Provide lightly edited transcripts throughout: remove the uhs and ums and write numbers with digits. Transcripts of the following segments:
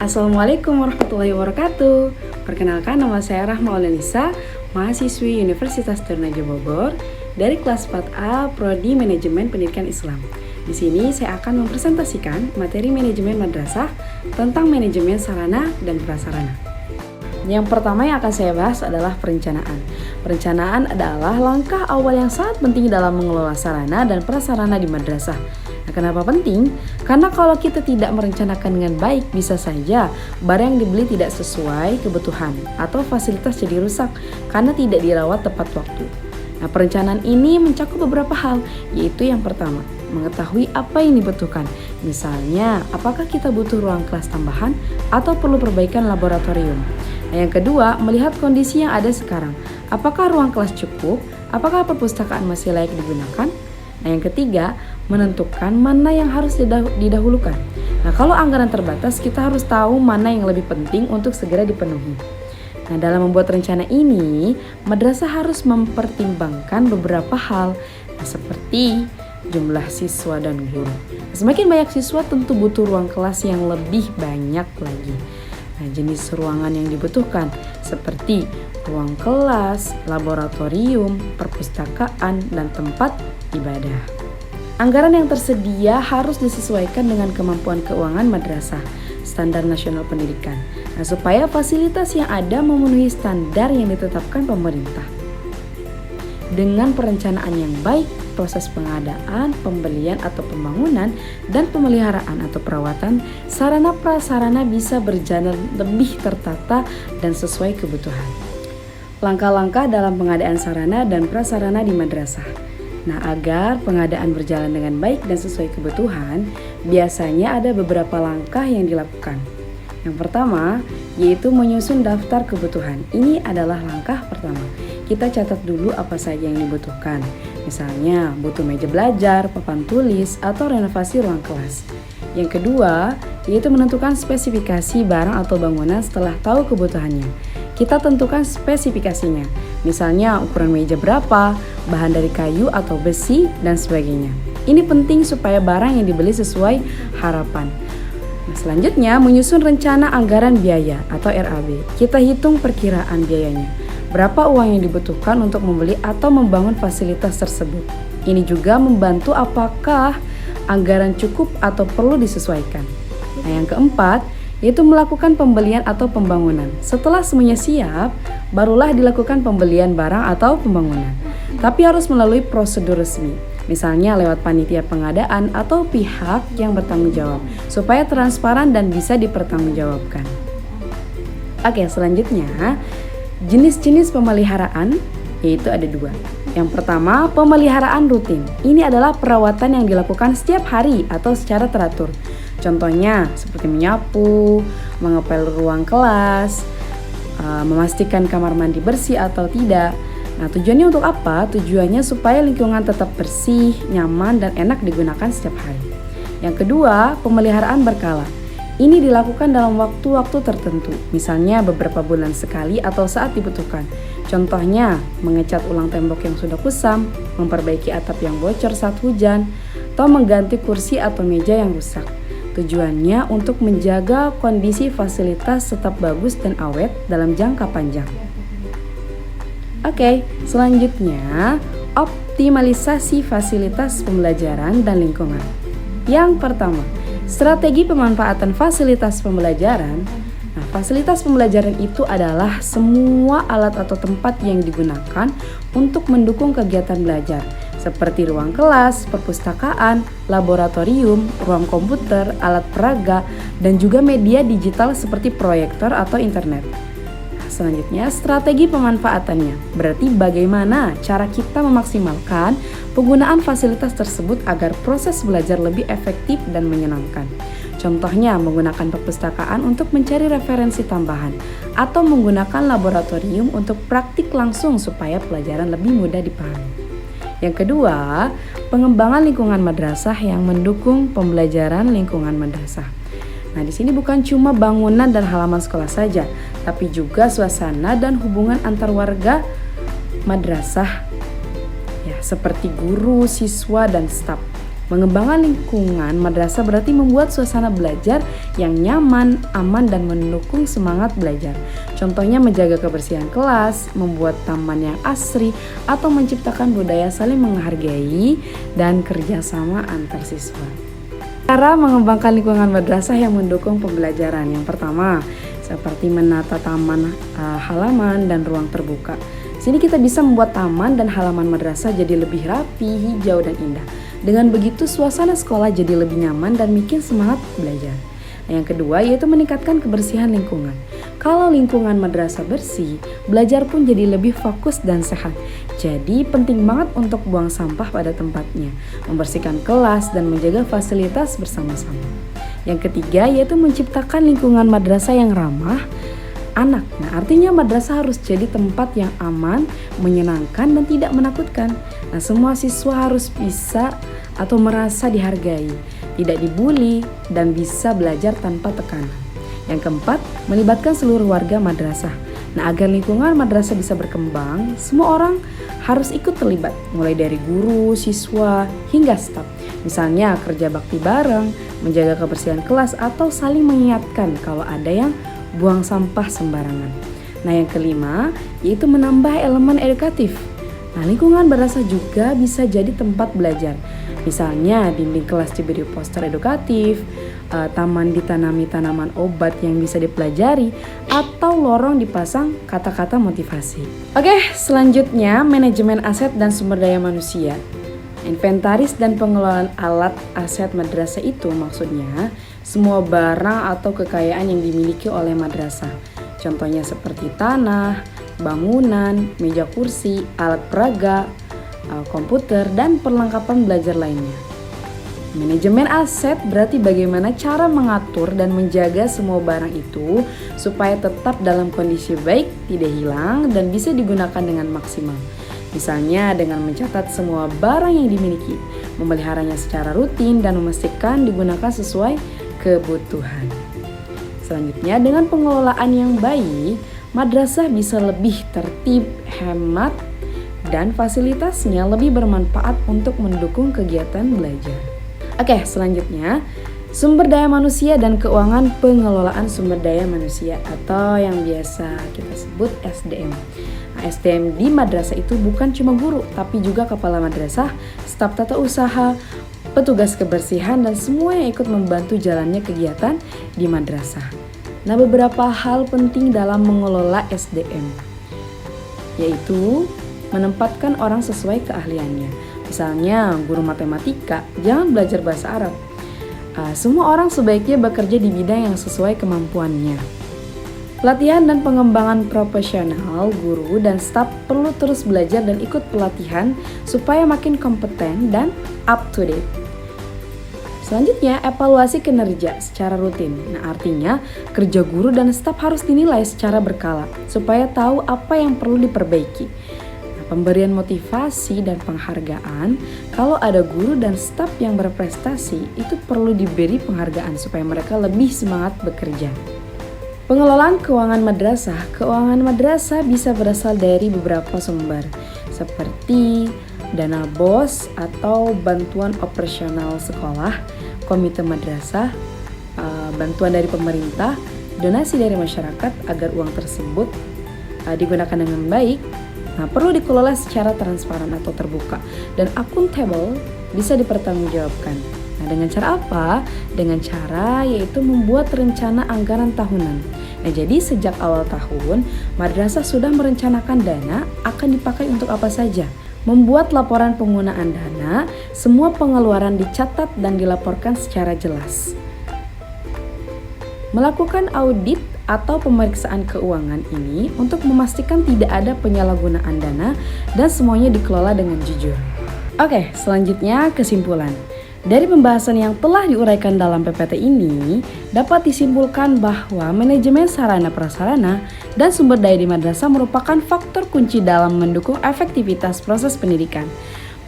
Assalamualaikum warahmatullahi wabarakatuh. Perkenalkan, nama saya Rahma Aulianisa, mahasiswi Universitas Ternate Bogor dari kelas 4A Prodi Manajemen Pendidikan Islam. Di sini saya akan mempresentasikan materi manajemen madrasah tentang manajemen sarana dan prasarana. Yang pertama yang akan saya bahas adalah perencanaan. Perencanaan adalah langkah awal yang sangat penting dalam mengelola sarana dan prasarana di madrasah. Nah, kenapa penting? Karena kalau kita tidak merencanakan dengan baik, bisa saja barang yang dibeli tidak sesuai kebutuhan atau fasilitas jadi rusak karena tidak dirawat tepat waktu. Nah, perencanaan ini mencakup beberapa hal, yaitu yang pertama, mengetahui apa yang dibutuhkan. Misalnya, apakah kita butuh ruang kelas tambahan atau perlu perbaikan laboratorium. Nah, yang kedua, melihat kondisi yang ada sekarang. Apakah ruang kelas cukup? Apakah perpustakaan masih layak digunakan? Nah, yang ketiga, menentukan mana yang harus didahulukan. Nah, kalau anggaran terbatas, kita harus tahu mana yang lebih penting untuk segera dipenuhi. Nah, dalam membuat rencana ini, madrasah harus mempertimbangkan beberapa hal, seperti jumlah siswa dan guru. Semakin banyak siswa, tentu butuh ruang kelas yang lebih banyak lagi. Nah, jenis ruangan yang dibutuhkan seperti ruang kelas, laboratorium, perpustakaan, dan tempat ibadah. Anggaran yang tersedia harus disesuaikan dengan kemampuan keuangan madrasah, standar nasional pendidikan. Nah, supaya fasilitas yang ada memenuhi standar yang ditetapkan pemerintah. Dengan perencanaan yang baik, proses pengadaan, pembelian atau pembangunan, dan pemeliharaan atau perawatan sarana prasarana bisa berjalan lebih tertata dan sesuai kebutuhan. Langkah-langkah dalam pengadaan sarana dan prasarana di madrasah. Nah, agar pengadaan berjalan dengan baik dan sesuai kebutuhan, biasanya ada beberapa langkah yang dilakukan. Yang pertama, yaitu menyusun daftar kebutuhan. Ini adalah langkah pertama. Kita catat dulu apa saja yang dibutuhkan. Misalnya, butuh meja belajar, papan tulis, atau renovasi ruang kelas. Yang kedua, yaitu menentukan spesifikasi barang atau bangunan setelah tahu kebutuhannya. Kita tentukan spesifikasinya, misalnya ukuran meja berapa, bahan dari kayu atau besi, dan sebagainya. Ini penting supaya barang yang dibeli sesuai harapan. Nah, selanjutnya, menyusun rencana anggaran biaya atau RAB. Kita hitung perkiraan biayanya. Berapa uang yang dibutuhkan untuk membeli atau membangun fasilitas tersebut. Ini juga membantu apakah anggaran cukup atau perlu disesuaikan. Nah, yang keempat, yaitu melakukan pembelian atau pembangunan. Setelah semuanya siap, barulah dilakukan pembelian barang atau pembangunan. Tapi harus melalui prosedur resmi, misalnya lewat panitia pengadaan atau pihak yang bertanggung jawab, supaya transparan dan bisa dipertanggungjawabkan. Oke, selanjutnya, jenis-jenis pemeliharaan, yaitu ada dua. Yang pertama, pemeliharaan rutin. Ini adalah perawatan yang dilakukan setiap hari atau secara teratur. Contohnya seperti menyapu, mengepel ruang kelas, memastikan kamar mandi bersih atau tidak. Nah, tujuannya untuk apa? Tujuannya supaya lingkungan tetap bersih, nyaman, dan enak digunakan setiap hari. Yang kedua, pemeliharaan berkala. Ini dilakukan dalam waktu-waktu tertentu, misalnya beberapa bulan sekali atau saat dibutuhkan. Contohnya, mengecat ulang tembok yang sudah kusam, memperbaiki atap yang bocor saat hujan, atau mengganti kursi atau meja yang rusak. Tujuannya untuk menjaga kondisi fasilitas tetap bagus dan awet dalam jangka panjang. Oke, selanjutnya optimalisasi fasilitas pembelajaran dan lingkungan. Yang pertama, strategi pemanfaatan fasilitas pembelajaran. Nah, fasilitas pembelajaran itu adalah semua alat atau tempat yang digunakan untuk mendukung kegiatan belajar, seperti ruang kelas, perpustakaan, laboratorium, ruang komputer, alat peraga, dan juga media digital seperti proyektor atau internet. Selanjutnya, strategi pemanfaatannya. Berarti bagaimana cara kita memaksimalkan penggunaan fasilitas tersebut agar proses belajar lebih efektif dan menyenangkan. Contohnya, menggunakan perpustakaan untuk mencari referensi tambahan atau menggunakan laboratorium untuk praktik langsung supaya pelajaran lebih mudah dipahami. Yang kedua, pengembangan lingkungan madrasah yang mendukung pembelajaran lingkungan madrasah. Nah, di sini bukan cuma bangunan dan halaman sekolah saja, tapi juga suasana dan hubungan antar warga madrasah, ya, seperti guru, siswa, dan staf. Mengembangkan lingkungan madrasah berarti membuat suasana belajar yang nyaman, aman, dan mendukung semangat belajar. Contohnya menjaga kebersihan kelas, membuat taman yang asri, atau menciptakan budaya saling menghargai dan kerjasama antar siswa. Cara mengembangkan lingkungan madrasah yang mendukung pembelajaran. Yang pertama, seperti menata taman, halaman, dan ruang terbuka. Sini kita bisa membuat taman dan halaman madrasah jadi lebih rapi, hijau, dan indah. Dengan begitu suasana sekolah jadi lebih nyaman dan bikin semangat belajar. Nah, yang kedua yaitu meningkatkan kebersihan lingkungan. Kalau lingkungan madrasah bersih, belajar pun jadi lebih fokus dan sehat. Jadi penting banget untuk buang sampah pada tempatnya, membersihkan kelas, dan menjaga fasilitas bersama-sama. Yang ketiga yaitu menciptakan lingkungan madrasah yang ramah anak. Nah, artinya madrasah harus jadi tempat yang aman, menyenangkan, dan tidak menakutkan. Nah, semua siswa harus bisa atau merasa dihargai, tidak dibully, dan bisa belajar tanpa tekanan. Yang keempat, melibatkan seluruh warga madrasah. Nah, agar lingkungan madrasah bisa berkembang, semua orang harus ikut terlibat, mulai dari guru, siswa, hingga staf. Misalnya kerja bakti bareng, menjaga kebersihan kelas, atau saling mengingatkan kalau ada yang buang sampah sembarangan. Nah, yang kelima yaitu menambah elemen edukatif. Nah, lingkungan madrasah juga bisa jadi tempat belajar. Misalnya dinding kelas diberi poster edukatif, taman ditanami tanaman obat yang bisa dipelajari, atau lorong dipasang kata-kata motivasi. Oke, selanjutnya manajemen aset dan sumber daya manusia. Inventaris dan pengelolaan alat aset madrasah itu maksudnya semua barang atau kekayaan yang dimiliki oleh madrasah. Contohnya seperti tanah, bangunan, meja kursi, alat peraga, komputer, dan perlengkapan belajar lainnya. Manajemen aset berarti bagaimana cara mengatur dan menjaga semua barang itu supaya tetap dalam kondisi baik, tidak hilang, dan bisa digunakan dengan maksimal. Misalnya dengan mencatat semua barang yang dimiliki, memeliharanya secara rutin, dan memastikan digunakan sesuai kebutuhan. Selanjutnya, dengan pengelolaan yang baik, madrasah bisa lebih tertib, hemat, dan fasilitasnya lebih bermanfaat untuk mendukung kegiatan belajar. Oke, selanjutnya sumber daya manusia dan keuangan pengelolaan sumber daya manusia atau yang biasa kita sebut SDM. Nah, SDM di madrasah itu bukan cuma guru, tapi juga kepala madrasah, staf tata usaha, petugas kebersihan, dan semua yang ikut membantu jalannya kegiatan di madrasah. Nah, beberapa hal penting dalam mengelola SDM yaitu menempatkan orang sesuai keahliannya. Misalnya guru matematika jangan belajar bahasa Arab. Semua orang sebaiknya bekerja di bidang yang sesuai kemampuannya. Pelatihan dan pengembangan profesional, guru dan staf perlu terus belajar dan ikut pelatihan supaya makin kompeten dan up to date. Selanjutnya, evaluasi kinerja secara rutin. Nah, artinya kerja guru dan staf harus dinilai secara berkala supaya tahu apa yang perlu diperbaiki. Nah, pemberian motivasi dan penghargaan, kalau ada guru dan staf yang berprestasi, itu perlu diberi penghargaan supaya mereka lebih semangat bekerja. Pengelolaan keuangan madrasah bisa berasal dari beberapa sumber seperti dana BOS atau bantuan operasional sekolah, komite madrasah, bantuan dari pemerintah, donasi dari masyarakat agar uang tersebut digunakan dengan baik. Nah, perlu dikelola secara transparan atau terbuka dan akuntabel, bisa dipertanggungjawabkan. Nah, dengan cara apa? Dengan cara yaitu membuat rencana anggaran tahunan. Nah, jadi sejak awal tahun, madrasah sudah merencanakan dana akan dipakai untuk apa saja. Membuat laporan penggunaan dana, semua pengeluaran dicatat dan dilaporkan secara jelas. Melakukan audit atau pemeriksaan keuangan ini untuk memastikan tidak ada penyalahgunaan dana dan semuanya dikelola dengan jujur. Oke, selanjutnya kesimpulan. Dari pembahasan yang telah diuraikan dalam PPT ini, dapat disimpulkan bahwa manajemen sarana prasarana dan sumber daya di madrasah merupakan faktor kunci dalam mendukung efektivitas proses pendidikan.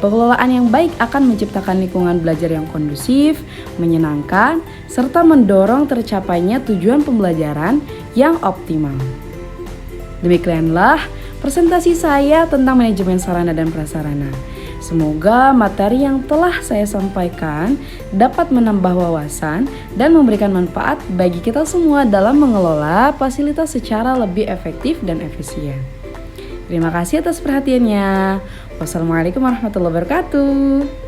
Pengelolaan yang baik akan menciptakan lingkungan belajar yang kondusif, menyenangkan, serta mendorong tercapainya tujuan pembelajaran yang optimal. Demikianlah presentasi saya tentang manajemen sarana dan prasarana. Semoga materi yang telah saya sampaikan dapat menambah wawasan dan memberikan manfaat bagi kita semua dalam mengelola fasilitas secara lebih efektif dan efisien. Terima kasih atas perhatiannya. Wassalamualaikum warahmatullahi wabarakatuh.